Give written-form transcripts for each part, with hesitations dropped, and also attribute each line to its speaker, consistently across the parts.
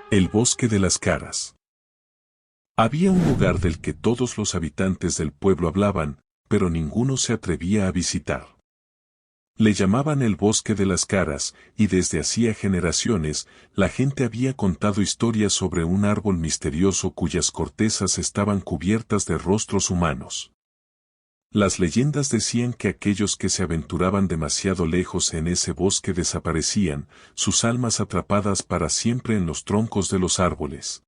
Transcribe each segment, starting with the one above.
Speaker 1: El bosque de las caras. Había un lugar del que todos los habitantes del pueblo hablaban, pero ninguno se atrevía a visitar. Le llamaban el bosque de las caras, y desde hacía generaciones, la gente había contado historias sobre un árbol misterioso cuyas cortezas estaban cubiertas de rostros humanos. Las leyendas decían que aquellos que se aventuraban demasiado lejos en ese bosque desaparecían, sus almas atrapadas para siempre en los troncos de los árboles.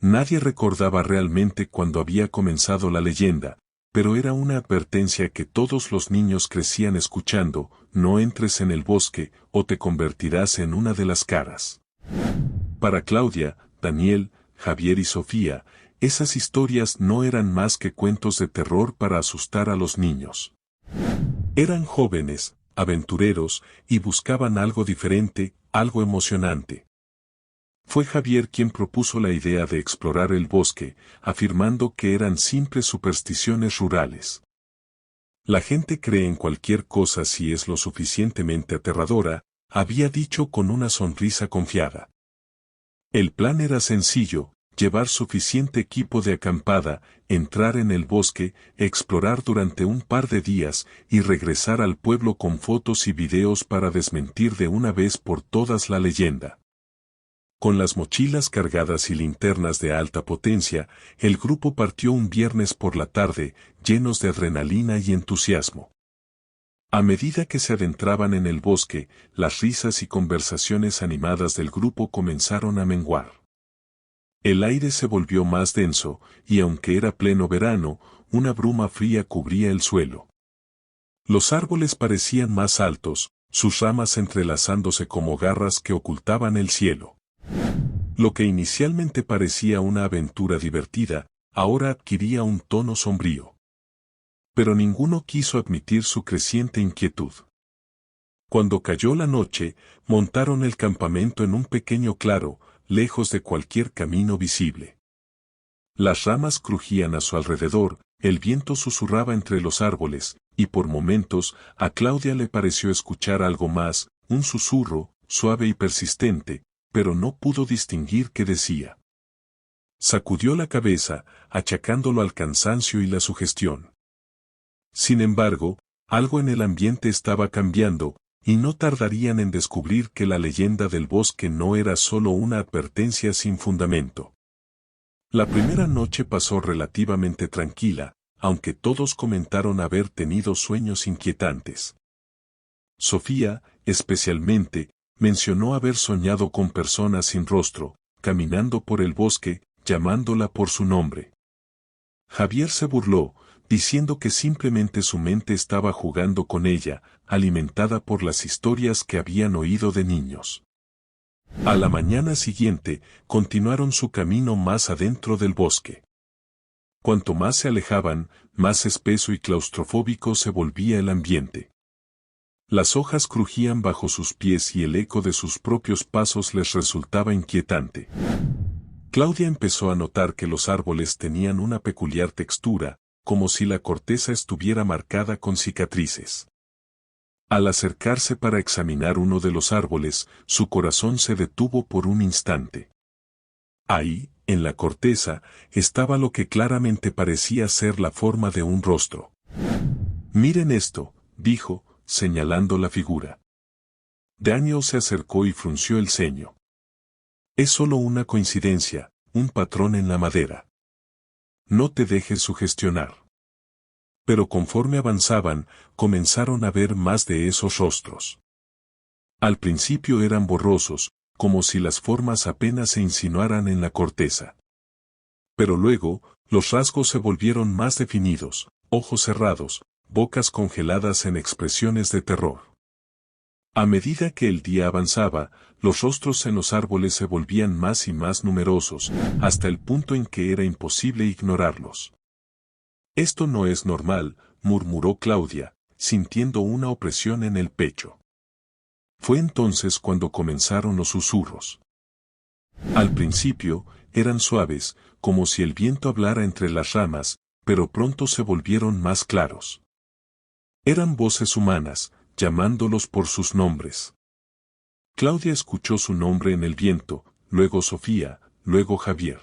Speaker 1: Nadie recordaba realmente cuándo había comenzado la leyenda, pero era una advertencia que todos los niños crecían escuchando: no entres en el bosque, o te convertirás en una de las caras. Para Claudia, Daniel, Javier y Sofía, esas historias no eran más que cuentos de terror para asustar a los niños. Eran jóvenes, aventureros, y buscaban algo diferente, algo emocionante. Fue Javier quien propuso la idea de explorar el bosque, afirmando que eran simples supersticiones rurales. La gente cree en cualquier cosa si es lo suficientemente aterradora, había dicho con una sonrisa confiada. El plan era sencillo: llevar suficiente equipo de acampada, entrar en el bosque, explorar durante un par de días, y regresar al pueblo con fotos y videos para desmentir de una vez por todas la leyenda. Con las mochilas cargadas y linternas de alta potencia, el grupo partió un viernes por la tarde, llenos de adrenalina y entusiasmo. A medida que se adentraban en el bosque, las risas y conversaciones animadas del grupo comenzaron a menguar. El aire se volvió más denso, y aunque era pleno verano, una bruma fría cubría el suelo. Los árboles parecían más altos, sus ramas entrelazándose como garras que ocultaban el cielo. Lo que inicialmente parecía una aventura divertida, ahora adquiría un tono sombrío. Pero ninguno quiso admitir su creciente inquietud. Cuando cayó la noche, montaron el campamento en un pequeño claro, lejos de cualquier camino visible. Las ramas crujían a su alrededor, el viento susurraba entre los árboles, y por momentos a Claudia le pareció escuchar algo más, un susurro, suave y persistente, pero no pudo distinguir qué decía. Sacudió la cabeza, achacándolo al cansancio y la sugestión. Sin embargo, algo en el ambiente estaba cambiando, y no tardarían en descubrir que la leyenda del bosque no era solo una advertencia sin fundamento. La primera noche pasó relativamente tranquila, aunque todos comentaron haber tenido sueños inquietantes. Sofía, especialmente, mencionó haber soñado con personas sin rostro, caminando por el bosque, llamándola por su nombre. Javier se burló, diciendo que simplemente su mente estaba jugando con ella, alimentada por las historias que habían oído de niños. A la mañana siguiente, continuaron su camino más adentro del bosque. Cuanto más se alejaban, más espeso y claustrofóbico se volvía el ambiente. Las hojas crujían bajo sus pies y el eco de sus propios pasos les resultaba inquietante. Claudia empezó a notar que los árboles tenían una peculiar textura, como si la corteza estuviera marcada con cicatrices. Al acercarse para examinar uno de los árboles, su corazón se detuvo por un instante. Ahí, en la corteza, estaba lo que claramente parecía ser la forma de un rostro. «Miren esto», dijo, señalando la figura. Daniel se acercó y frunció el ceño. «Es solo una coincidencia, un patrón en la madera. No te dejes sugestionar». Pero conforme avanzaban, comenzaron a ver más de esos rostros. Al principio eran borrosos, como si las formas apenas se insinuaran en la corteza. Pero luego, los rasgos se volvieron más definidos: ojos cerrados, bocas congeladas en expresiones de terror. A medida que el día avanzaba, los rostros en los árboles se volvían más y más numerosos, hasta el punto en que era imposible ignorarlos. «Esto no es normal», murmuró Claudia, sintiendo una opresión en el pecho. Fue entonces cuando comenzaron los susurros. Al principio, eran suaves, como si el viento hablara entre las ramas, pero pronto se volvieron más claros. Eran voces humanas, llamándolos por sus nombres. Claudia escuchó su nombre en el viento: luego Sofía, luego Javier.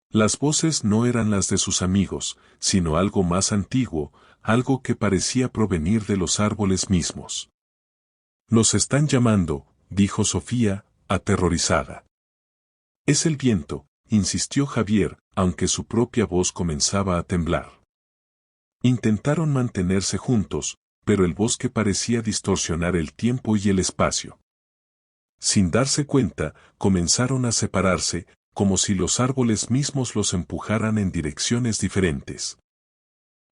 Speaker 1: Las voces no eran las de sus amigos, sino algo más antiguo, algo que parecía provenir de los árboles mismos. «Nos están llamando», dijo Sofía, aterrorizada. «Es el viento», insistió Javier, aunque su propia voz comenzaba a temblar. Intentaron mantenerse juntos, pero el bosque parecía distorsionar el tiempo y el espacio. Sin darse cuenta, comenzaron a separarse, como si los árboles mismos los empujaran en direcciones diferentes.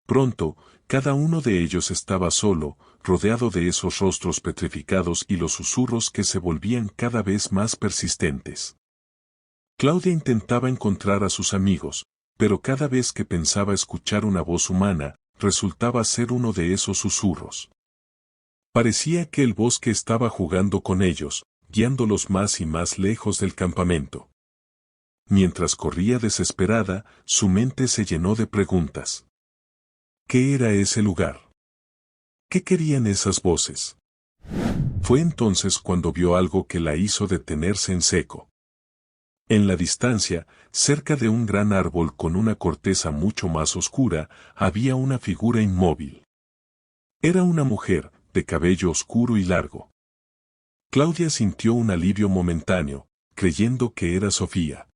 Speaker 1: Pronto, cada uno de ellos estaba solo, rodeado de esos rostros petrificados y los susurros que se volvían cada vez más persistentes. Claudia intentaba encontrar a sus amigos, pero cada vez que pensaba escuchar una voz humana, resultaba ser uno de esos susurros. Parecía que el bosque estaba jugando con ellos, guiándolos más y más lejos del campamento. Mientras corría desesperada, su mente se llenó de preguntas. ¿Qué era ese lugar? ¿Qué querían esas voces? Fue entonces cuando vio algo que la hizo detenerse en seco. En la distancia, cerca de un gran árbol con una corteza mucho más oscura, había una figura inmóvil. Era una mujer, de cabello oscuro y largo. Claudia sintió un alivio momentáneo, creyendo que era Sofía.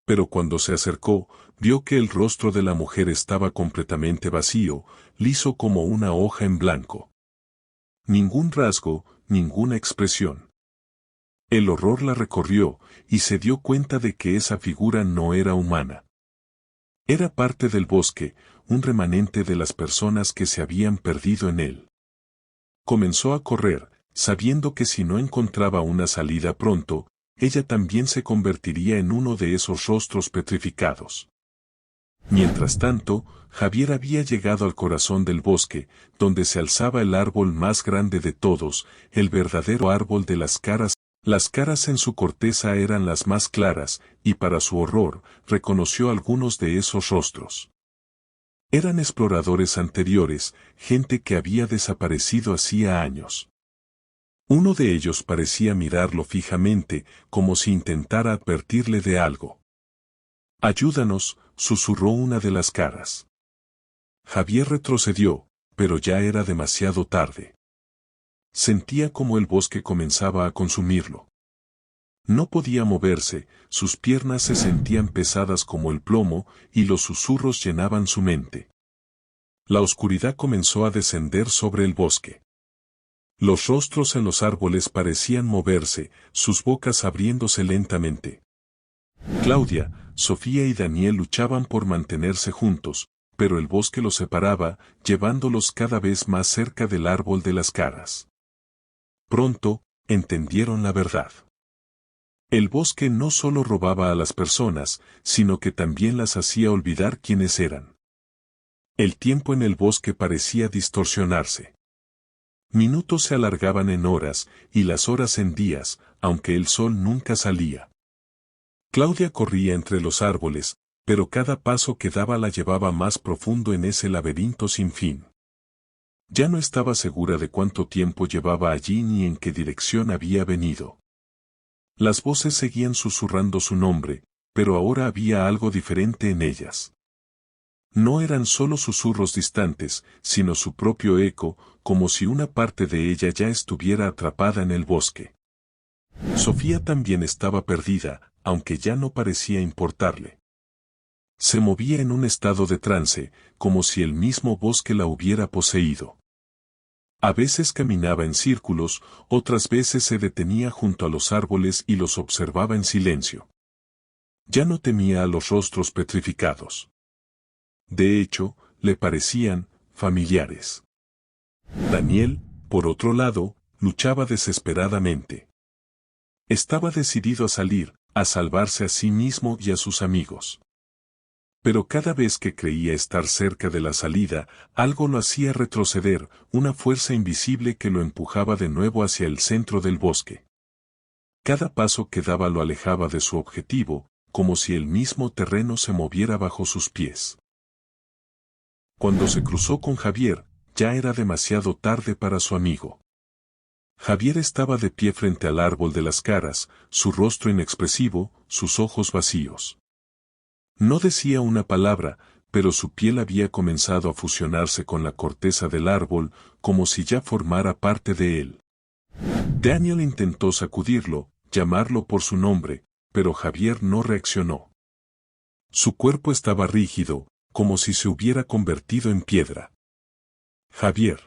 Speaker 1: Pero cuando se acercó, vio que el rostro de la mujer estaba completamente vacío, liso como una hoja en blanco. Ningún rasgo, ninguna expresión. El horror la recorrió, y se dio cuenta de que esa figura no era humana. Era parte del bosque, un remanente de las personas que se habían perdido en él. Comenzó a correr, sabiendo que si no encontraba una salida pronto, ella también se convertiría en uno de esos rostros petrificados. Mientras tanto, Javier había llegado al corazón del bosque, donde se alzaba el árbol más grande de todos, el verdadero árbol de las caras. Las caras en su corteza eran las más claras, y para su horror, reconoció algunos de esos rostros. Eran exploradores anteriores, gente que había desaparecido hacía años. Uno de ellos parecía mirarlo fijamente, como si intentara advertirle de algo. «Ayúdanos», susurró una de las caras. Javier retrocedió, pero ya era demasiado tarde. Sentía como el bosque comenzaba a consumirlo. No podía moverse, sus piernas se sentían pesadas como el plomo, y los susurros llenaban su mente. La oscuridad comenzó a descender sobre el bosque. Los rostros en los árboles parecían moverse, sus bocas abriéndose lentamente. Claudia, Sofía y Daniel luchaban por mantenerse juntos, pero el bosque los separaba, llevándolos cada vez más cerca del árbol de las caras. Pronto, entendieron la verdad. El bosque no solo robaba a las personas, sino que también las hacía olvidar quiénes eran. El tiempo en el bosque parecía distorsionarse. Minutos se alargaban en horas, y las horas en días, aunque el sol nunca salía. Claudia corría entre los árboles, pero cada paso que daba la llevaba más profundo en ese laberinto sin fin. Ya no estaba segura de cuánto tiempo llevaba allí ni en qué dirección había venido. Las voces seguían susurrando su nombre, pero ahora había algo diferente en ellas. No eran solo susurros distantes, sino su propio eco, como si una parte de ella ya estuviera atrapada en el bosque. Sofía también estaba perdida, aunque ya no parecía importarle. Se movía en un estado de trance, como si el mismo bosque la hubiera poseído. A veces caminaba en círculos, otras veces se detenía junto a los árboles y los observaba en silencio. Ya no temía a los rostros petrificados. De hecho, le parecían familiares. Daniel, por otro lado, luchaba desesperadamente. Estaba decidido a salir, a salvarse a sí mismo y a sus amigos. Pero cada vez que creía estar cerca de la salida, algo lo hacía retroceder, una fuerza invisible que lo empujaba de nuevo hacia el centro del bosque. Cada paso que daba lo alejaba de su objetivo, como si el mismo terreno se moviera bajo sus pies. Cuando se cruzó con Javier, ya era demasiado tarde para su amigo. Javier estaba de pie frente al árbol de las caras, su rostro inexpresivo, sus ojos vacíos. No decía una palabra, pero su piel había comenzado a fusionarse con la corteza del árbol, como si ya formara parte de él. Daniel intentó sacudirlo, llamarlo por su nombre, pero Javier no reaccionó. Su cuerpo estaba rígido, como si se hubiera convertido en piedra. «Javier»,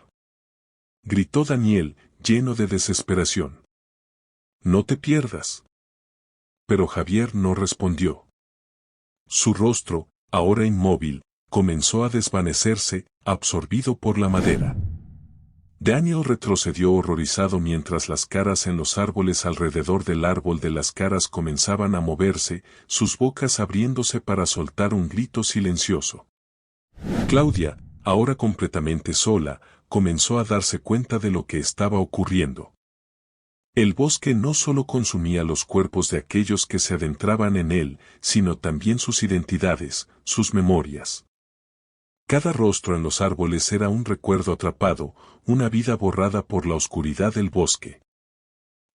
Speaker 1: gritó Daniel, lleno de desesperación. «No te pierdas». Pero Javier no respondió. Su rostro, ahora inmóvil, comenzó a desvanecerse, absorbido por la madera. Daniel retrocedió horrorizado mientras las caras en los árboles alrededor del árbol de las caras comenzaban a moverse, sus bocas abriéndose para soltar un grito silencioso. Claudia, ahora completamente sola, comenzó a darse cuenta de lo que estaba ocurriendo. El bosque no solo consumía los cuerpos de aquellos que se adentraban en él, sino también sus identidades, sus memorias. Cada rostro en los árboles era un recuerdo atrapado, una vida borrada por la oscuridad del bosque.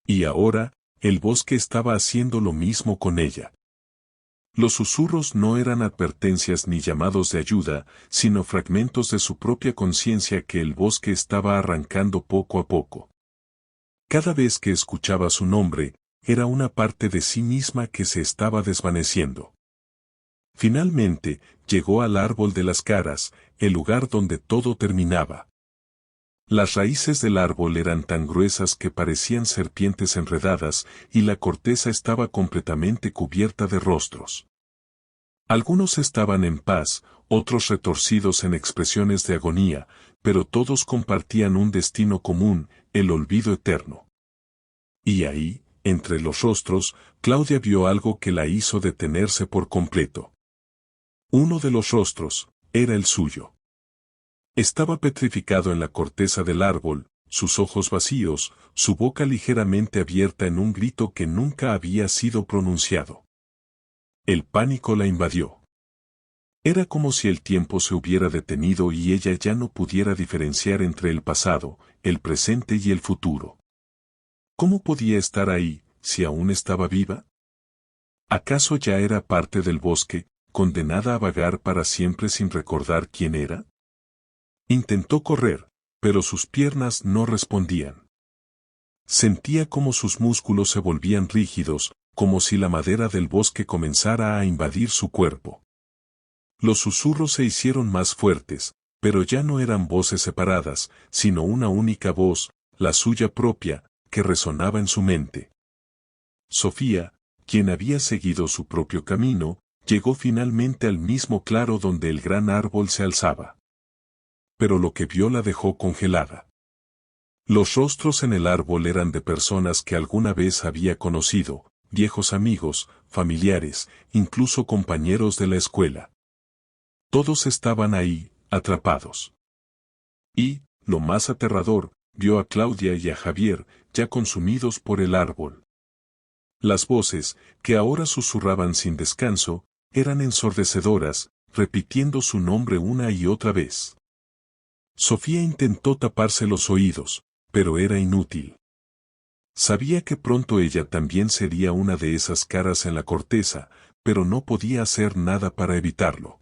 Speaker 1: Y ahora, el bosque estaba haciendo lo mismo con ella. Los susurros no eran advertencias ni llamados de ayuda, sino fragmentos de su propia conciencia que el bosque estaba arrancando poco a poco. Cada vez que escuchaba su nombre, era una parte de sí misma que se estaba desvaneciendo. Finalmente, llegó al árbol de las caras, el lugar donde todo terminaba. Las raíces del árbol eran tan gruesas que parecían serpientes enredadas, y la corteza estaba completamente cubierta de rostros. Algunos estaban en paz, otros retorcidos en expresiones de agonía, pero todos compartían un destino común, el olvido eterno. Y ahí, entre los rostros, Claudia vio algo que la hizo detenerse por completo. Uno de los rostros, era el suyo. Estaba petrificado en la corteza del árbol, sus ojos vacíos, su boca ligeramente abierta en un grito que nunca había sido pronunciado. El pánico la invadió. Era como si el tiempo se hubiera detenido y ella ya no pudiera diferenciar entre el pasado, el presente y el futuro. ¿Cómo podía estar ahí, si aún estaba viva? ¿Acaso ya era parte del bosque, condenada a vagar para siempre sin recordar quién era? Intentó correr, pero sus piernas no respondían. Sentía como sus músculos se volvían rígidos, como si la madera del bosque comenzara a invadir su cuerpo. Los susurros se hicieron más fuertes, pero ya no eran voces separadas, sino una única voz, la suya propia, que resonaba en su mente. Sofía, quien había seguido su propio camino, llegó finalmente al mismo claro donde el gran árbol se alzaba. Pero lo que vio la dejó congelada. Los rostros en el árbol eran de personas que alguna vez había conocido, viejos amigos, familiares, incluso compañeros de la escuela. Todos estaban ahí, atrapados. Y, lo más aterrador, vio a Claudia y a Javier, ya consumidos por el árbol. Las voces, que ahora susurraban sin descanso, eran ensordecedoras, repitiendo su nombre una y otra vez. Sofía intentó taparse los oídos, pero era inútil. Sabía que pronto ella también sería una de esas caras en la corteza, pero no podía hacer nada para evitarlo.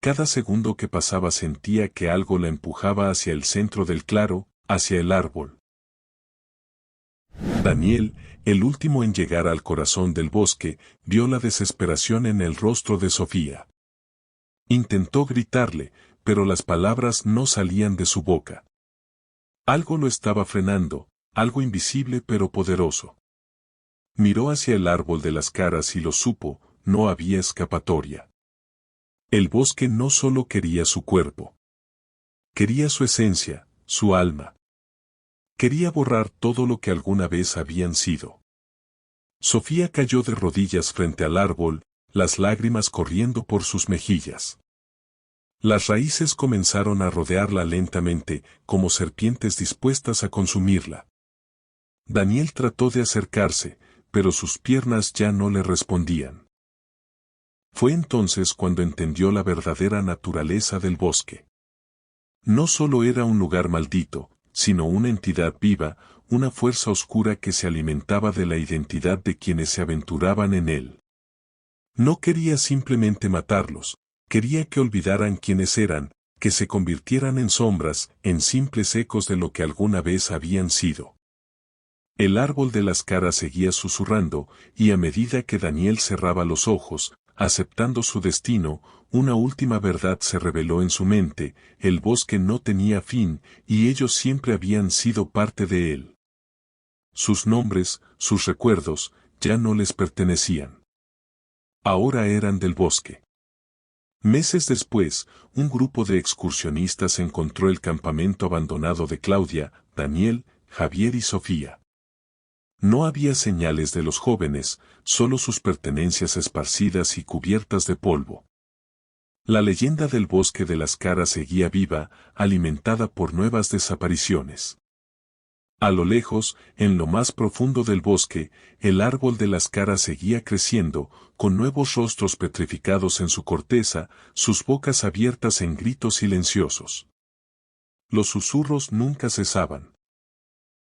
Speaker 1: Cada segundo que pasaba sentía que algo la empujaba hacia el centro del claro, hacia el árbol. Daniel, el último en llegar al corazón del bosque, vio la desesperación en el rostro de Sofía. Intentó gritarle, pero las palabras no salían de su boca. Algo lo estaba frenando, algo invisible pero poderoso. Miró hacia el árbol de las caras y lo supo, no había escapatoria. El bosque no solo quería su cuerpo. Quería su esencia, su alma. Quería borrar todo lo que alguna vez habían sido. Sofía cayó de rodillas frente al árbol, las lágrimas corriendo por sus mejillas. Las raíces comenzaron a rodearla lentamente, como serpientes dispuestas a consumirla. Daniel trató de acercarse, pero sus piernas ya no le respondían. Fue entonces cuando entendió la verdadera naturaleza del bosque. No solo era un lugar maldito, sino una entidad viva, una fuerza oscura que se alimentaba de la identidad de quienes se aventuraban en él. No quería simplemente matarlos, quería que olvidaran quiénes eran, que se convirtieran en sombras, en simples ecos de lo que alguna vez habían sido. El árbol de las caras seguía susurrando, y a medida que Daniel cerraba los ojos, aceptando su destino, una última verdad se reveló en su mente: el bosque no tenía fin, y ellos siempre habían sido parte de él. Sus nombres, sus recuerdos, ya no les pertenecían. Ahora eran del bosque. Meses después, un grupo de excursionistas encontró el campamento abandonado de Claudia, Daniel, Javier y Sofía. No había señales de los jóvenes, solo sus pertenencias esparcidas y cubiertas de polvo. La leyenda del bosque de las caras seguía viva, alimentada por nuevas desapariciones. A lo lejos, en lo más profundo del bosque, el árbol de las caras seguía creciendo, con nuevos rostros petrificados en su corteza, sus bocas abiertas en gritos silenciosos. Los susurros nunca cesaban.